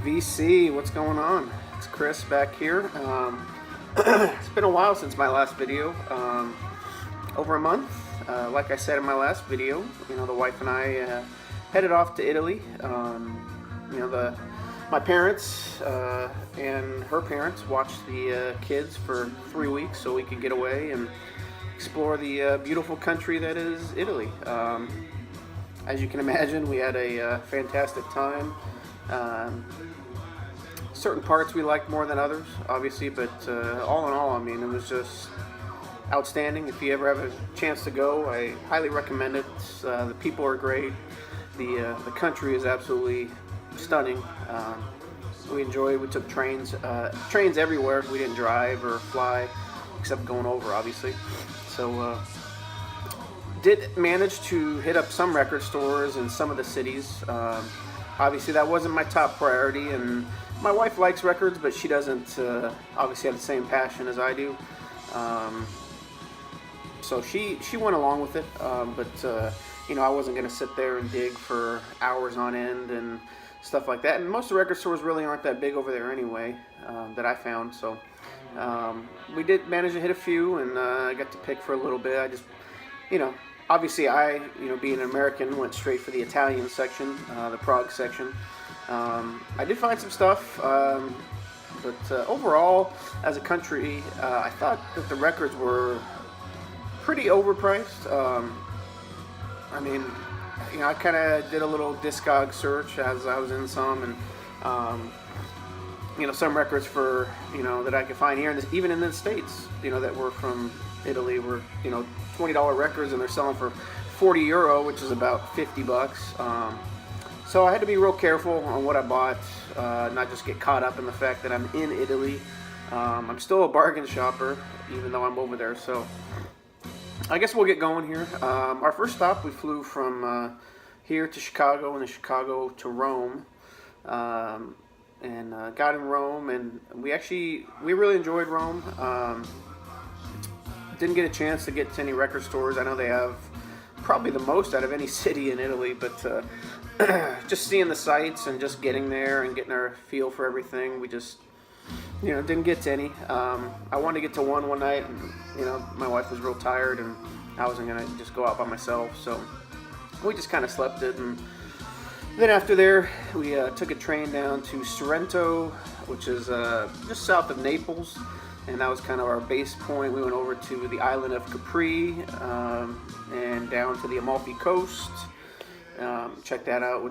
VC, what's going on? It's Chris back here. It's been a while since my last video. Over a month. Like I said in my last video, the wife and I headed off to Italy. My parents and her parents watched the kids for 3 weeks so we could get away and explore the beautiful country that is Italy. As you can imagine, we had a fantastic time. Certain parts we liked more than others, obviously, but all in all, I mean, it was just outstanding. If you ever have a chance to go, I highly recommend it. The people are great. The country is absolutely stunning. We took trains everywhere. We didn't drive or fly, except going over, obviously. So did manage to hit up some record stores in some of the cities. Obviously, that wasn't my top priority, and my wife likes records, but she doesn't obviously have the same passion as I do. So she went along with it, but I wasn't going to sit there and dig for hours on end and stuff like that. And most of the record stores really aren't that big over there anyway, that I found. So we did manage to hit a few, and I got to pick for a little bit. I just, obviously I, being an American, went straight for the Italian section, the Prague section. I did find some stuff, but overall, as a country, I thought that the records were pretty overpriced. I kind of did a little Discog search as I was in some, and some records for that I could find here, and even in the States, that were from Italy, were $20 records, and they're selling for €40, which is about $50. So I had to be real careful on what I bought, not just get caught up in the fact that I'm in Italy. I'm still a bargain shopper, even though I'm over there. So I guess we'll get going here. Our first stop, we flew from here to Chicago, and then Chicago to Rome, and got in Rome, and we really enjoyed Rome. Didn't get a chance to get to any record stores. I know they have probably the most out of any city in Italy, but just seeing the sights and just getting there and getting our feel for everything, we just didn't get to any. I wanted to get to one night, and my wife was real tired, and I wasn't gonna just go out by myself, so we just kind of slept it. And then after there, we took a train down to Sorrento, which is just south of Naples, and that was kind of our base point. We went over to the island of Capri, and down to the Amalfi Coast. Check that out,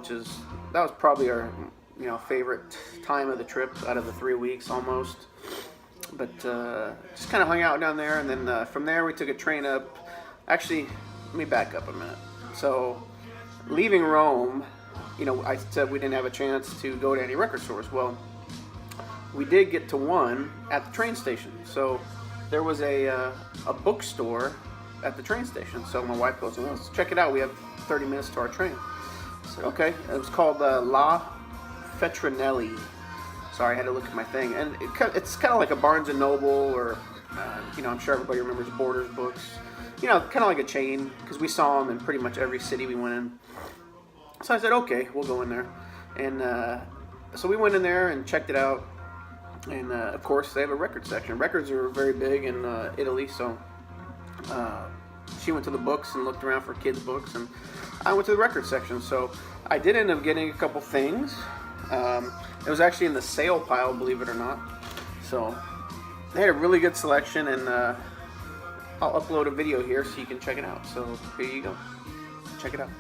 that was probably our favorite time of the trip out of the 3 weeks almost. But just kind of hung out down there, and then from there we took a train up. Actually, let me back up a minute. So leaving Rome, I said we didn't have a chance to go to any record stores. Well, we did get to one at the train station. So there was a bookstore at the train station. So my wife goes, well, let's check it out. We have 30 minutes to our train. I said, okay. It was called La Feltrinelli. Sorry, I had to look at my thing. And it's kind of like a Barnes & Noble, or, I'm sure everybody remembers Borders books. Kind of like a chain, because we saw them in pretty much every city we went in. So I said, okay, we'll go in there. And so we went in there and checked it out. And, of course, they have a record section. Records are very big in Italy, so she went to the books and looked around for kids' books, and I went to the record section. So I did end up getting a couple things. It was actually in the sale pile, believe it or not. So they had a really good selection, and I'll upload a video here so you can check it out. So here you go. Check it out.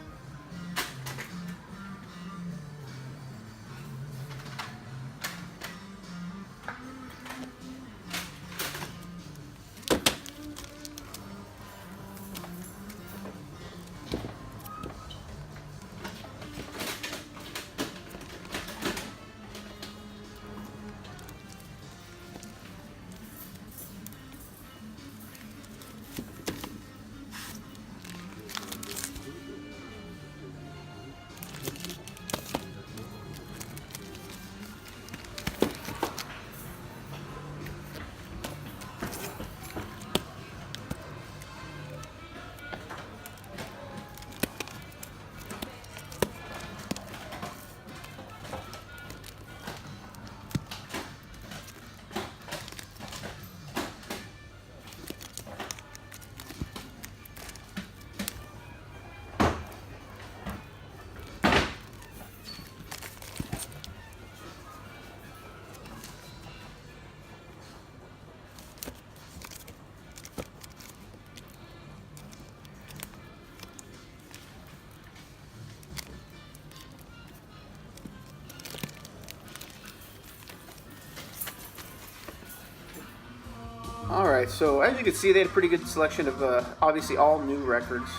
All right, so as you can see, they had a pretty good selection of obviously all new records.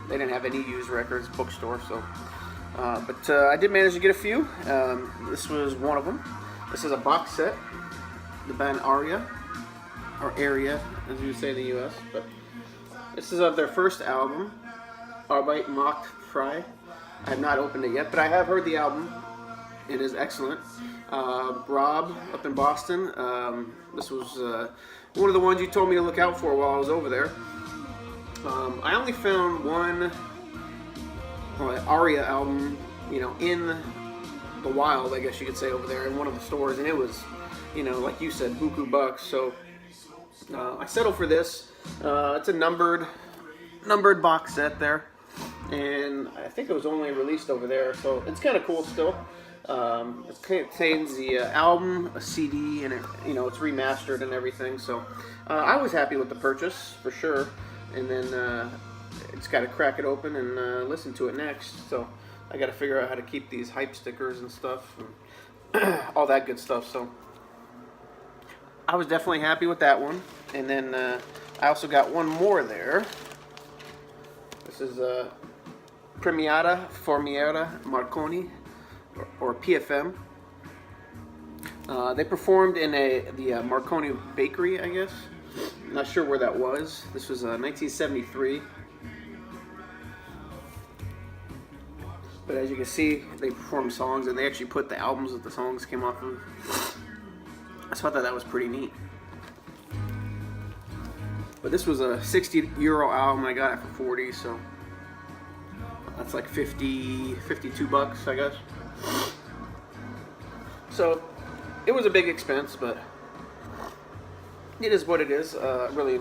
They didn't have any used records, bookstore, so. But I did manage to get a few. This was one of them. This is a box set, the band Aria, or Area, as you say in the U.S. But this is of their first album, Arbeit macht frei. I have not opened it yet, but I have heard the album. It is excellent. Rob up in Boston. This was one of the ones you told me to look out for while I was over there. I only found one Aria album, in the wild, I guess you could say, over there in one of the stores, and it was, like you said, buku bucks. So I settled for this. It's a numbered box set there, and I think it was only released over there, so it's kind of cool still. It contains the album, a CD, and it's remastered and everything. So I was happy with the purchase for sure. And then just got to crack it open and listen to it next. So I got to figure out how to keep these hype stickers and stuff, and all that good stuff. So I was definitely happy with that one. And then I also got one more there. This is Premiata Formiera Marconi, or PFM. They performed in the Marconi Bakery, I guess. Not sure where that was. This was 1973. But as you can see, they performed songs, and they actually put the albums that the songs came off of. So I thought that was pretty neat. But this was a €60 album. I got it for 40, so that's like 52 bucks, I guess. So it was a big expense, but it is what it is. Really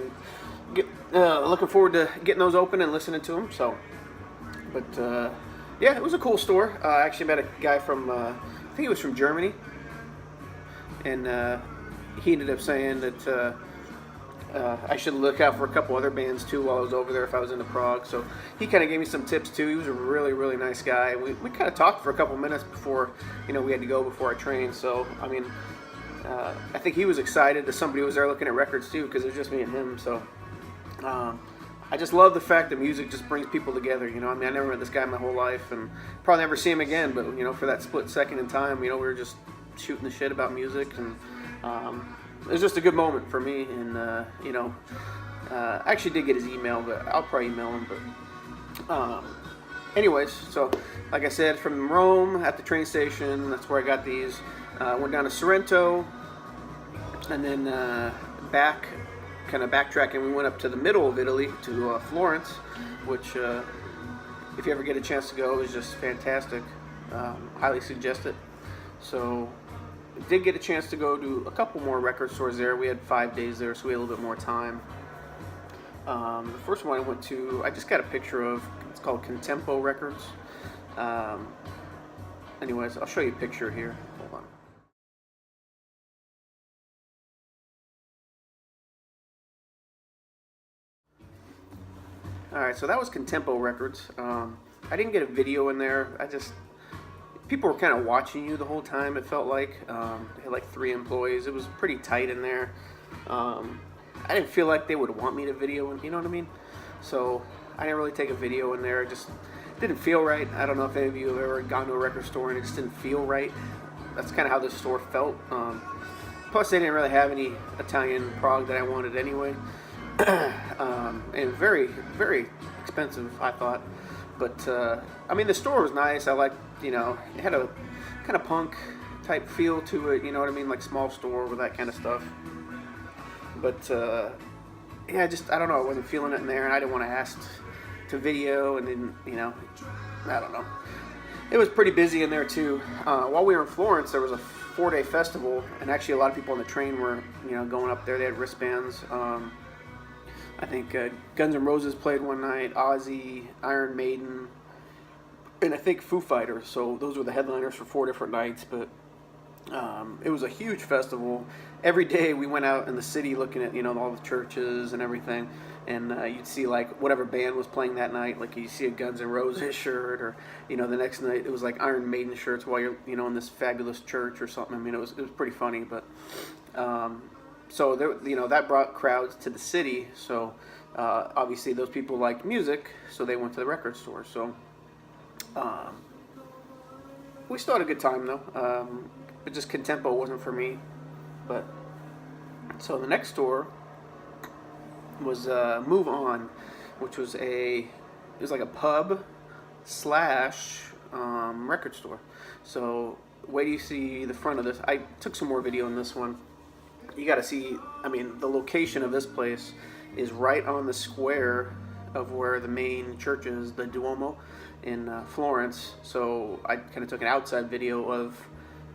looking forward to getting those open and listening to them. So, but yeah, it was a cool store. I actually met a guy from, I think he was from Germany, and he ended up saying that I should look out for a couple other bands too while I was over there if I was into Prague. So he kind of gave me some tips too. He was a really, really nice guy. We kind of talked for a couple minutes before, we had to go before I trained. So, I mean, I think he was excited that somebody was there looking at records too, because it was just me and him. So I just love the fact that music just brings people together. I never met this guy my whole life, and probably never see him again. But for that split second in time, we were just shooting the shit about music, and it was just a good moment for me. And I actually did get his email, but I'll probably email him. But anyways, so like I said, from Rome at the train station, that's where I got these. Went down to Sorrento, and then backtracking, we went up to the middle of Italy to Florence, which if you ever get a chance to go, is just fantastic. Highly suggest it. So did get a chance to go to a couple more record stores there. We had 5 days there, so we had a little bit more time. The first one I went to, I just got a picture of. It's called Contempo Records. Anyways, I'll show you a picture here. Hold on. Alright, so that was Contempo Records. I didn't get a video in there. People were kind of watching you the whole time, it felt like. They had like 3 employees. It was pretty tight in there. I didn't feel like they would want me to video, you know what I mean? So I didn't really take a video in there. It just didn't feel right. I don't know if any of you have ever gone to a record store and it just didn't feel right. That's kind of how this store felt. Plus, they didn't really have any Italian prog that I wanted anyway. And very, very expensive, I thought. But, I mean, the store was nice. I liked, it had a kind of punk type feel to it, you know what I mean? Like small store with that kind of stuff. But, yeah, I don't know. I wasn't feeling it in there, and I didn't want to ask to video, and then, I don't know. It was pretty busy in there, too. While we were in Florence, there was a 4-day festival, and actually a lot of people on the train were, going up there. They had wristbands. I think Guns N' Roses played one night, Ozzy, Iron Maiden, and I think Foo Fighters. So those were the headliners for 4 different nights. But it was a huge festival. Every day we went out in the city looking at all the churches and everything, and you'd see like whatever band was playing that night. Like you see a Guns N' Roses shirt, or the next night it was like Iron Maiden shirts while you're in this fabulous church or something. I mean, it was pretty funny, but. So there, that brought crowds to the city. So obviously those people liked music, so they went to the record store. So we still had a good time though, but just Contempo wasn't for me. But so the next store was Move On, which was like a pub slash record store. So wait till you see the front of this. I took some more video on this one. You got to see. I mean, the location of this place is right on the square of where the main church is, the Duomo in Florence. So I kind of took an outside video of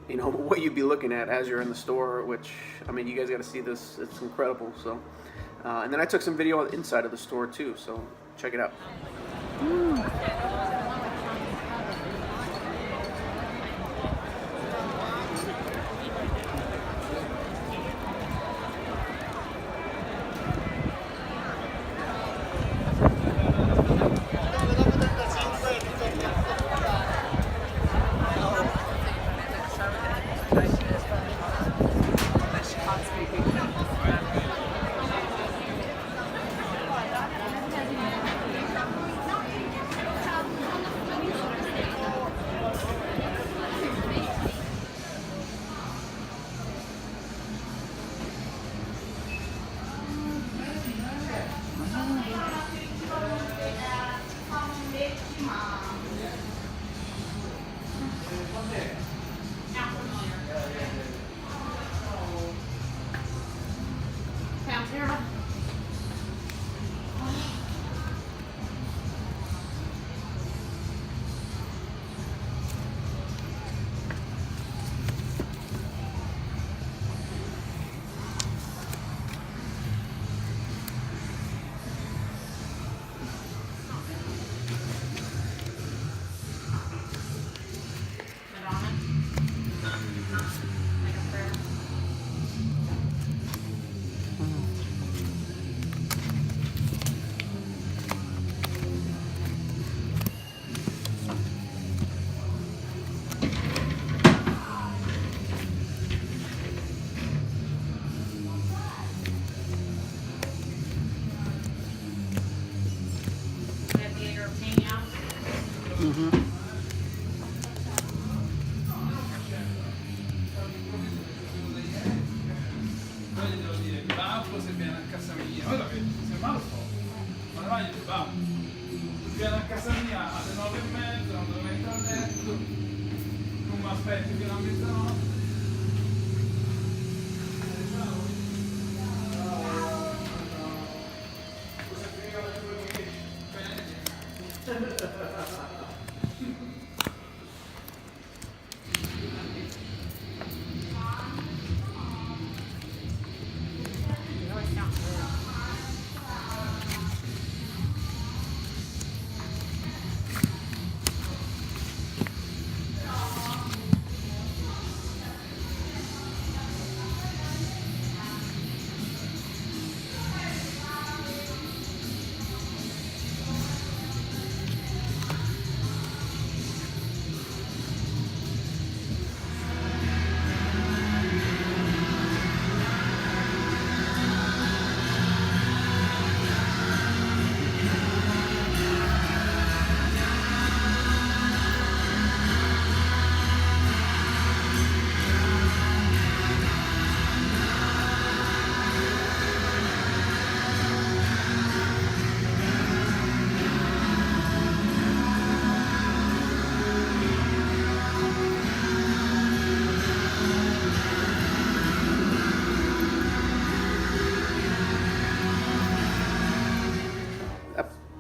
what you'd be looking at as you're in the store, which, I mean, you guys got to see this. It's incredible. So and then I took some video inside of the store too, so check it out. Viene a casa mia alle 9:30, non devo mettere a letto, non mi aspetti fino a mezzanotte.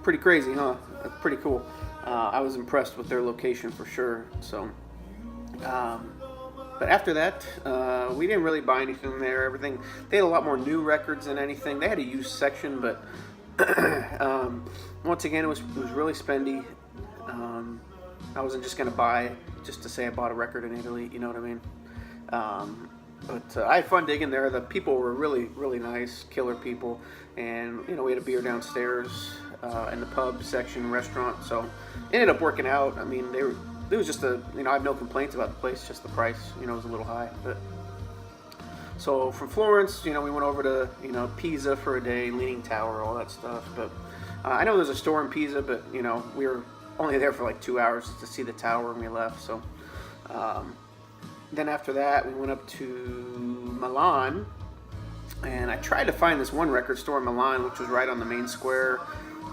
Pretty crazy, huh? That's pretty cool. I was impressed with their location for sure. So, but after that, we didn't really buy anything there. Everything, they had a lot more new records than anything. They had a used section, but once again, it was really spendy. I wasn't just gonna buy just to say I bought a record in Italy. You know what I mean? But I had fun digging there. The people were really, really nice, killer people, and we had a beer downstairs in the pub section, restaurant. So it ended up working out. I mean, it was just I have no complaints about the place. Just the price, was a little high. But So from Florence, we went over to Pisa for a day, Leaning Tower, all that stuff. But I know there's a store in Pisa, but we were only there for like 2 hours to see the tower, and we left. So then after that, we went up to Milan, and I tried to find this one record store in Milan, which was right on the main square,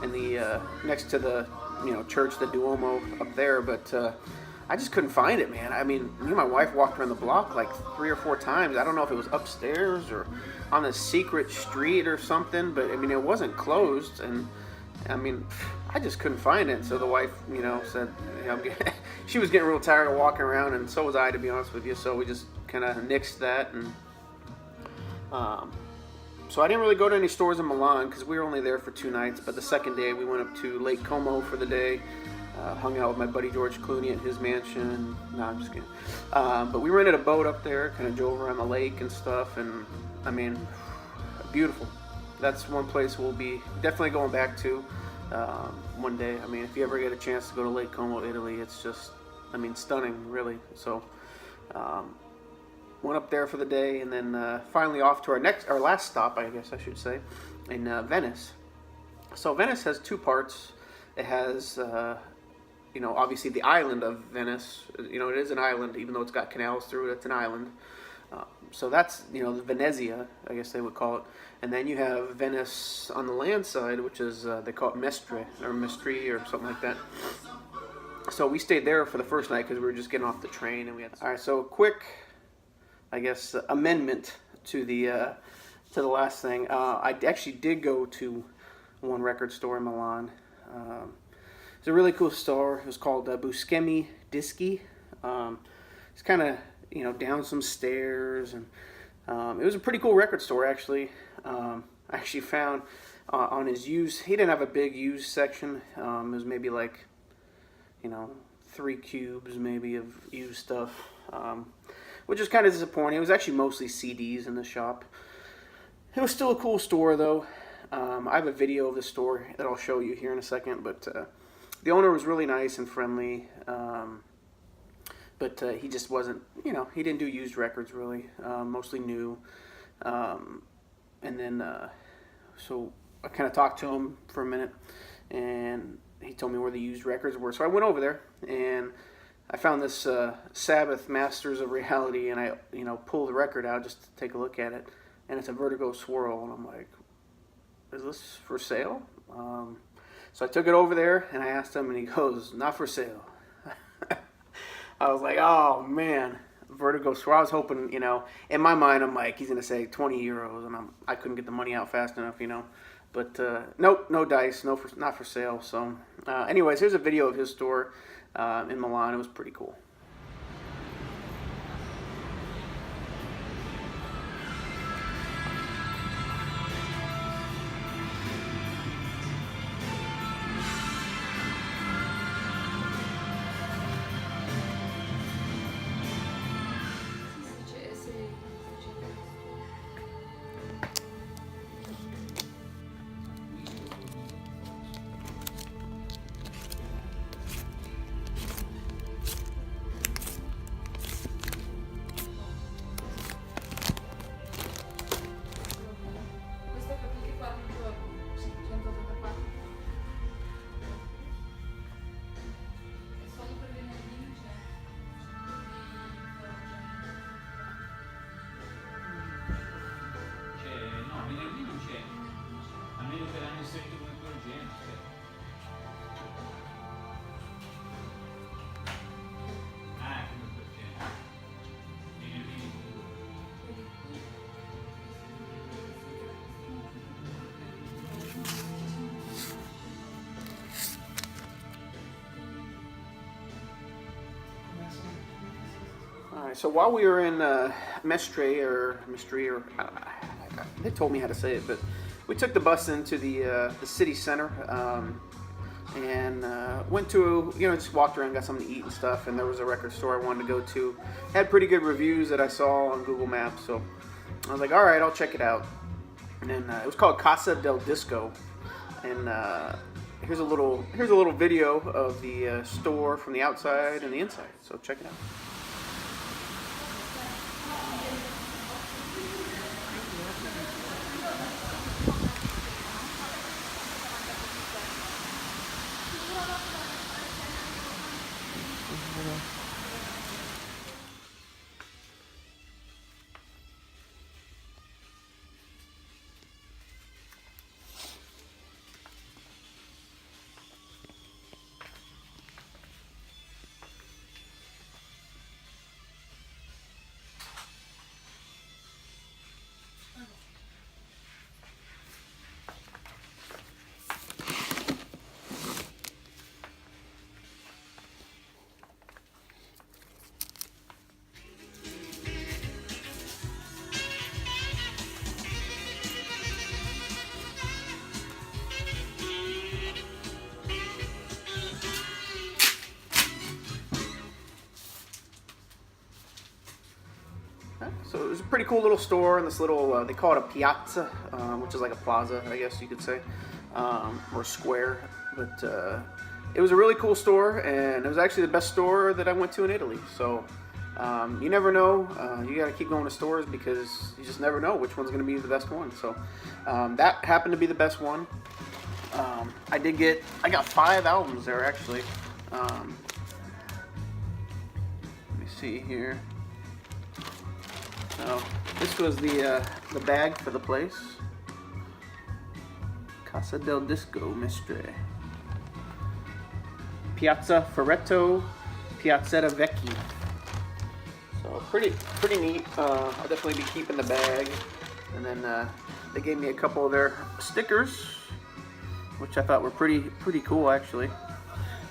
in the next to the church, the Duomo up there, but I just couldn't find it, man. I mean, me and my wife walked around the block like 3 or 4 times. I don't know if it was upstairs or on a secret street or something, but I mean, it wasn't closed, and I mean, I just couldn't find it. So the wife, said, she was getting real tired of walking around, and so was I, to be honest with you. So we just kind of nixed that, and so I didn't really go to any stores in Milan because we were only there for 2 nights. But the second day, we went up to Lake Como for the day. Hung out with my buddy George Clooney at his mansion. No, I'm just kidding. But we rented a boat up there, kind of drove around the lake and stuff. And I mean, beautiful. That's one place we'll be definitely going back to one day. I mean, if you ever get a chance to go to Lake Como, Italy, it's just, I mean, stunning, really. So went up there for the day, and then finally off to our last stop, I guess I should say, in Venice. So Venice has 2 parts. It has obviously the island of Venice. It is an island, even though it's got canals through it. It's an island. So that's the Venezia, I guess they would call it. And then you have Venice on the land side, which is they call it Mestre or Mestri or something like that. So we stayed there for the first night because we were just getting off the train, and we had. All right, so quick, I guess, amendment to the last thing. I actually did go to one record store in Milan. It's a really cool store. It was called Buscemi Dischi. It's kind of down some stairs, and it was a pretty cool record store actually. I actually found on his used, he didn't have a big used section. It was maybe like 3 cubes maybe of used stuff, which is kind of disappointing. It was actually mostly CDs in the shop. It was still a cool store though. I have a video of the store that I'll show you here in a second, but the owner was really nice and friendly, but he just wasn't, he didn't do used records really, mostly new. And then, so I kind of talked to him for a minute, and he told me where the used records were. So I went over there, and I found this Sabbath Masters of Reality, and I, pulled the record out just to take a look at it, and it's a Vertigo Swirl, and I'm like, is this for sale? So I took it over there, and I asked him, and he goes, not for sale. I was like, oh man, Vertigo Swirl. I was hoping, in my mind, I'm like, he's gonna say 20 euros, and I couldn't get the money out fast enough, But nope, no dice, not for sale. So, anyways, here's a video of his store in Milan. It was pretty cool. Alright, so while we were in Mestre, they told me how to say it, but we took the bus into the city center, and went to, just walked around, got something to eat and stuff, and there was a record store I wanted to go to. Had pretty good reviews that I saw on Google Maps, so I was like, alright, I'll check it out. And it was called Casa del Disco, and here's a little video of the store from the outside and the inside, so check it out. So it was a pretty cool little store in this little, they call it a piazza, which is like a plaza, I guess you could say, or square. But it was a really cool store, and it was actually the best store that I went to in Italy. So you never know. You got to keep going to stores because you just never know which one's going to be the best one. So that happened to be the best one. I got 5 albums there actually. Let me see here. So this was the bag for the place. Casa del Disco Mestre. Piazza Ferretto, Piazzetta Vecchia. So pretty neat. I'll definitely be keeping the bag. And then they gave me a couple of their stickers, which I thought were pretty cool actually.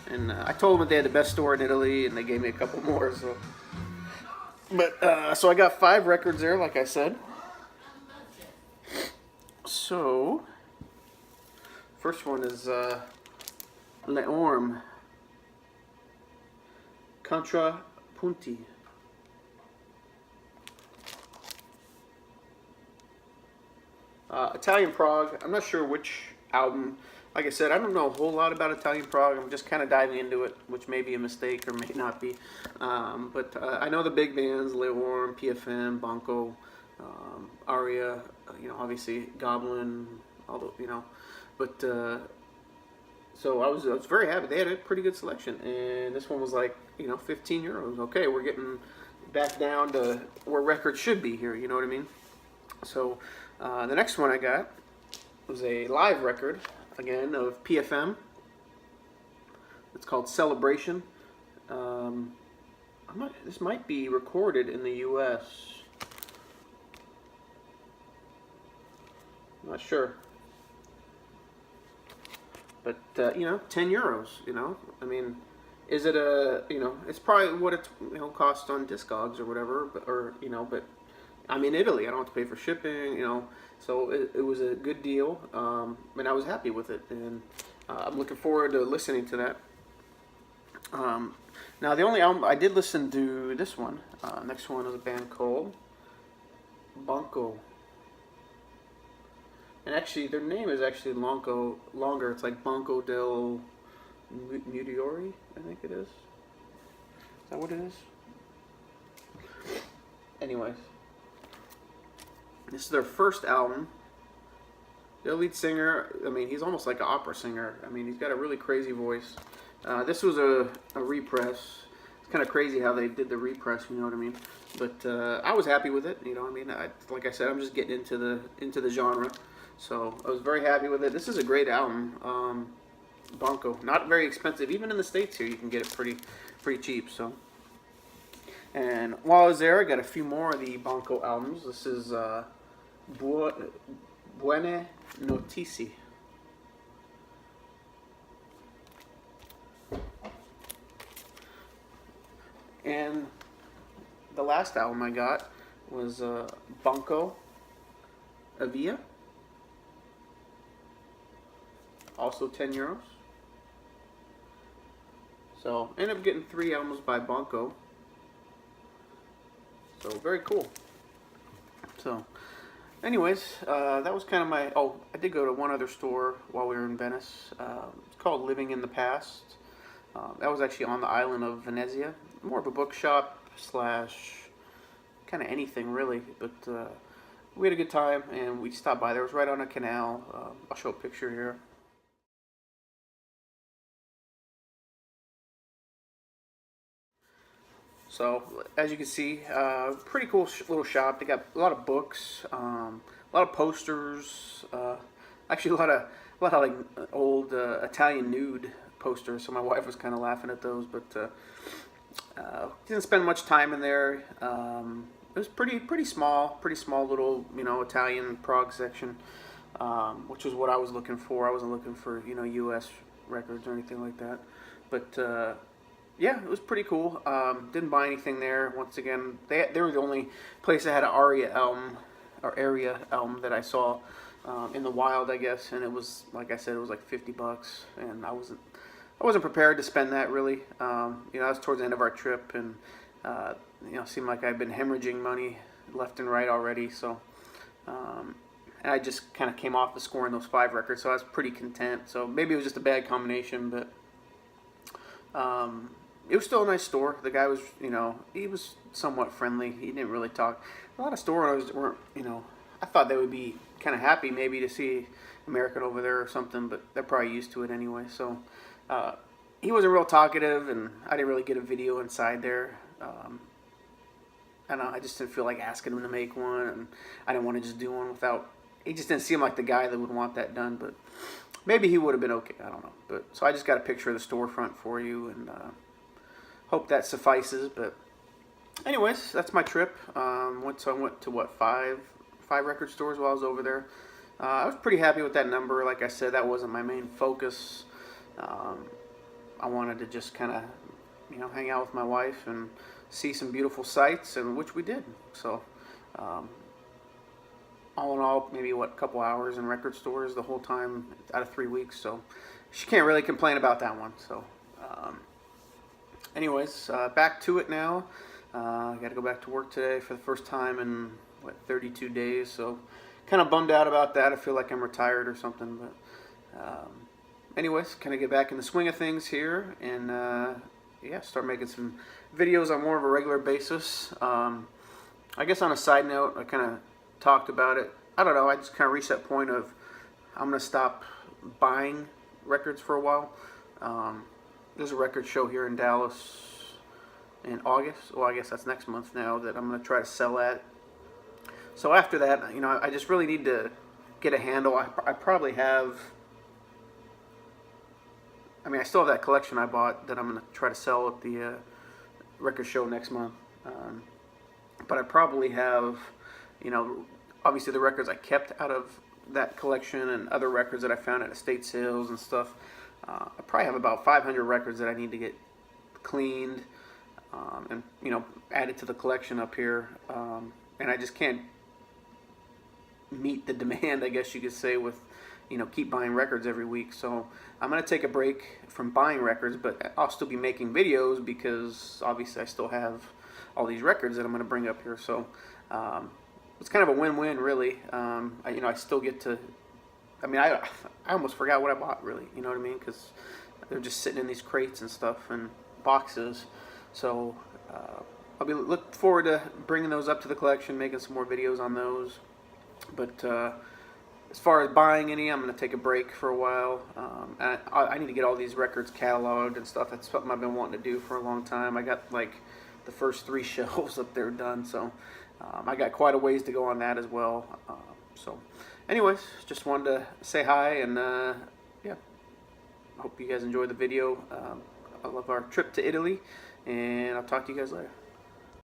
And I told them that they had the best store in Italy, and they gave me a couple more. So, so I got 5 records there, like I said. So, first one is Le Orme Contrapunti. Italian Prog. I'm not sure which album. Like I said, I don't know a whole lot about Italian Prog. I'm just kind of diving into it, which may be a mistake or may not be. But I know the big bands: Le Orme, PFM, Banco, Aria. Obviously Goblin. Although but so I was very happy. They had a pretty good selection, and this one was like 15 euros. Okay, we're getting back down to where records should be here. You know what I mean? So the next one I got was a live record. Again, of PFM. It's called Celebration. This might be recorded in the U.S. I'm not sure. But 10 euros. I mean, is it it's probably what it costs on Discogs or whatever. But I'm in Italy. I don't have to pay for shipping. So it was a good deal, and I was happy with it, and I'm looking forward to listening to that. Now, the only album I did listen to this one. Next one is a band called Banco, and actually their name is actually longer. It's like Banco del Mutiori, I think it is. Is that what it is? Anyways. This is their first album. Their lead singer, he's almost like an opera singer. He's got a really crazy voice. This was a repress. It's kind of crazy how they did the repress, you know what I mean? But I was happy with it, like I said, I'm just getting into the genre. So I was very happy with it. This is a great album. Banco, not very expensive. Even in the States here, you can get it pretty cheap. So. And while I was there, I got a few more of the Banco albums. This is Buone Notizie. And the last album I got was Banco Avia. Also 10 euros. So I ended up getting 3 albums by Banco. So very cool. So anyways, that was kind of my... Oh, I did go to one other store while we were in Venice. It's called Living in the Past. That was actually on the island of Venezia. More of a bookshop / kind of anything really. But we had a good time, and we stopped by there. It was right on a canal. I'll show a picture here. So, as you can see, pretty cool little shop. They got a lot of books, a lot of posters, actually a lot of like old Italian nude posters. So my wife was kind of laughing at those, but didn't spend much time in there. It was pretty small little Italian prog section, which was what I was looking for. I wasn't looking for U.S. records or anything like that, but. Yeah, it was pretty cool. Didn't buy anything there. Once again, they were the only place that had an Aria album that I saw in the wild, I guess. And it was, like I said, it was like $50, and I wasn't prepared to spend that really. That was towards the end of our trip, and it seemed like I'd been hemorrhaging money left and right already. So, and I just kind of came off of scoring those 5 records, so I was pretty content. So maybe it was just a bad combination, but it was still a nice store. The guy was, he was somewhat friendly. He didn't really talk. A lot of store owners weren't, I thought they would be kind of happy maybe to see American over there or something, but they're probably used to it anyway. So he wasn't real talkative, and I didn't really get a video inside there. I don't know, I just didn't feel like asking him to make one, and I didn't want to just do one without. He just didn't seem like the guy that would want that done, but maybe he would have been okay. I don't know. But so I just got a picture of the storefront for you, and hope that suffices. But anyways, that's my trip. I went to what, five record stores while I was over there. I was pretty happy with that number. Like I said, that wasn't my main focus. I wanted to just kind of, hang out with my wife and see some beautiful sights, and which we did. So, all in all, maybe a couple hours in record stores the whole time out of 3 weeks. So, she can't really complain about that one. So, anyways, back to it now. I got to go back to work today for the first time in 32 days. So, kind of bummed out about that. I feel like I'm retired or something, but anyways, kind of get back in the swing of things here, and yeah, start making some videos on more of a regular basis. I guess on a side note, I kind of talked about it. I don't know, I just kind of reached that point of I'm going to stop buying records for a while. There's a record show here in Dallas in August. Well, I guess that's next month now, that I'm going to try to sell at. So after that, I just really need to get a handle. I probably have, I still have that collection I bought that I'm going to try to sell at the record show next month. But I probably have, obviously the records I kept out of that collection and other records that I found at estate sales and stuff. I probably have about 500 records that I need to get cleaned and, added to the collection up here. And I just can't meet the demand, I guess you could say, with keep buying records every week. So I'm going to take a break from buying records, but I'll still be making videos because obviously I still have all these records that I'm going to bring up here. So it's kind of a win-win, really. I still get to, I almost forgot what I bought, really, you know what I mean? Because they're just sitting in these crates and stuff and boxes. So I'll be look forward to bringing those up to the collection, making some more videos on those. But as far as buying any, I'm going to take a break for a while. I need to get all these records cataloged and stuff. That's something I've been wanting to do for a long time. I got like the first 3 shelves up there done, so I got quite a ways to go on that as well. So anyways, just wanted to say hi, and yeah, hope you guys enjoyed the video. I love our trip to Italy, and I'll talk to you guys later.